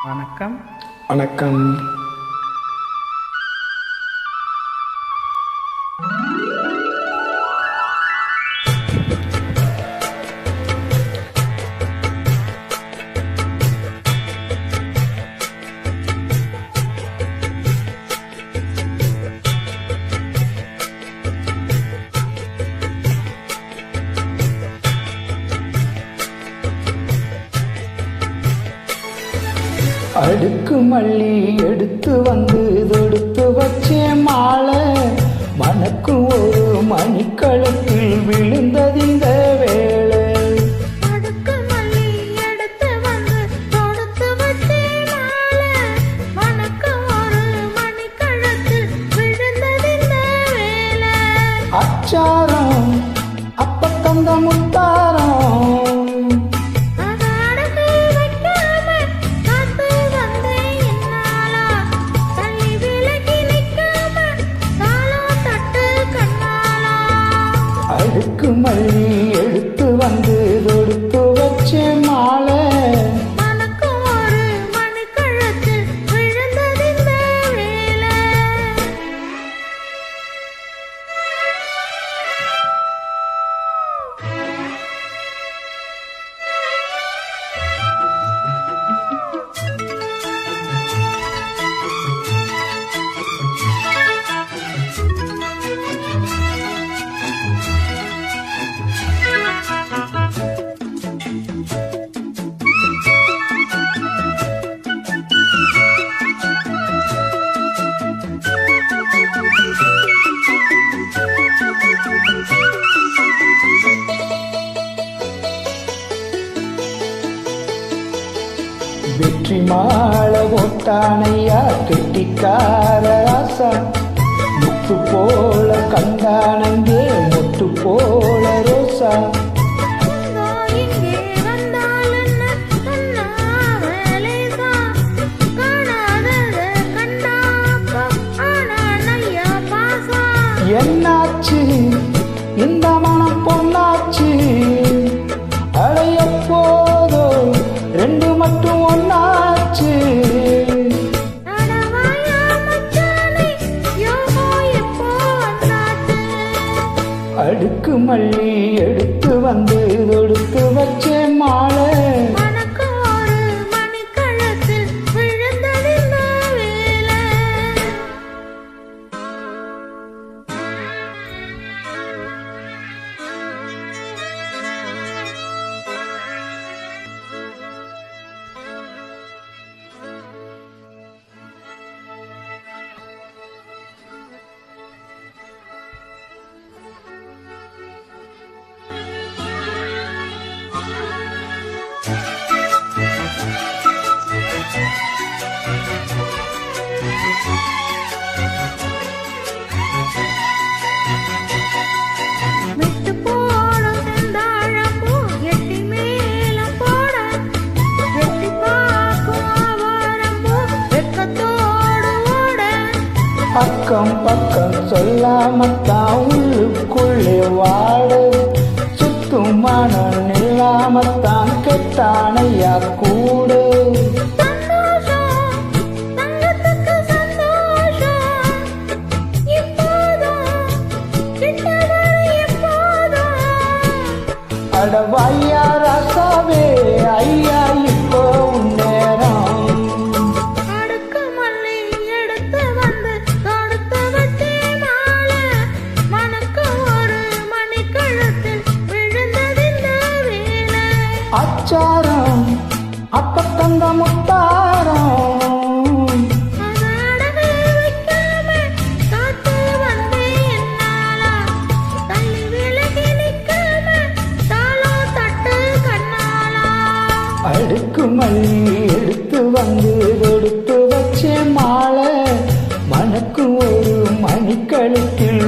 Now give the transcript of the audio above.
வணக்கம். வணக்கம். அடுக்கு மல்லி எடுத்து வந்து தொடுத்து வச்சே மாலை மனக்கு ஒரு மணிக்களத்தில் விழுந்தது இந்த வேளை. அடுக்கு மல்லி எடுத்து வந்து தொடுத்து வச்சே மாலை மனக்கு ஒரு மணிக்களத்தில் விழுந்தது இந்த வேளை. அச்சாரம் அப்ப தந்த முத்தாரம் அடுக்கு மல்லி எடுத்து வந்து தொடுத்து வச்சே மாலை மனக்கு ஒரு மணிக்கழுத்தில் விழுந்தது இந்த வேளை. வெற்றி மாலை ஒட்டானையா கெட்டிக்கார ராசா முத்து போல கண்டானங்கே முட்டு போல ரோசா. இங்கே வந்தாலும் சொன்னா வேலைதா காணாதத கண்டாப்பா ஆனா நையா பாசா. என்னாச்சு இந்த மனம் பொன்னாச்சு அடைய போதோ ரெண்டு மட்டும் ஒன்னாச்சு. அடவாயா மச்சானே யோகோ எப்போ வந்தாச்சு. அடுக்கு மல்லி எடுத்து வந்து தொடுத்து வச்சே மாலை மனக்கு ஒரு மணிக்கழுத்தில் விழுந்தது இந்த வேளை. விட்டு போடும் செந்தாழம்பூ எட்டி மேலம் போட எட்டி பார்க்கும் ஆவாரம்பூ வெட்கத்தோடு ஓட. பக்கம் பக்கம் சொல்லாமத்தான் உள்ளுக்குள்ளே வாடு சுத்தும் மனம் இல்லாமத்தான் கெட்டானையா கூடு. சந்தோஷம் தங்கத்துக்கு சந்தோஷம் இப்போதும் கிட்டவரை எப்போதும். அடவாயா ராசாவே ஐயா இப்போ நேரம். அடுக்கு மல்லி எடுத்து வந்து தொடுத்து வச்சே மாலை மனக்கு ஒரு மணிக்கழுத்தில் விழுந்தது இந்த வேளை. அச்சாரம் அப்ப தந்த முத்தாரம் அடகு வைக்காம காத்து வந்தே என்னாலா தள்ளி விலகி நிற்காம தாளம் தட்டு கண்ணாலா. அடுக்கு மல்லி எடுத்து வந்து தொடுத்து வச்சே மாலை மனக்கு ஒரு மணிக்கழுத்தில்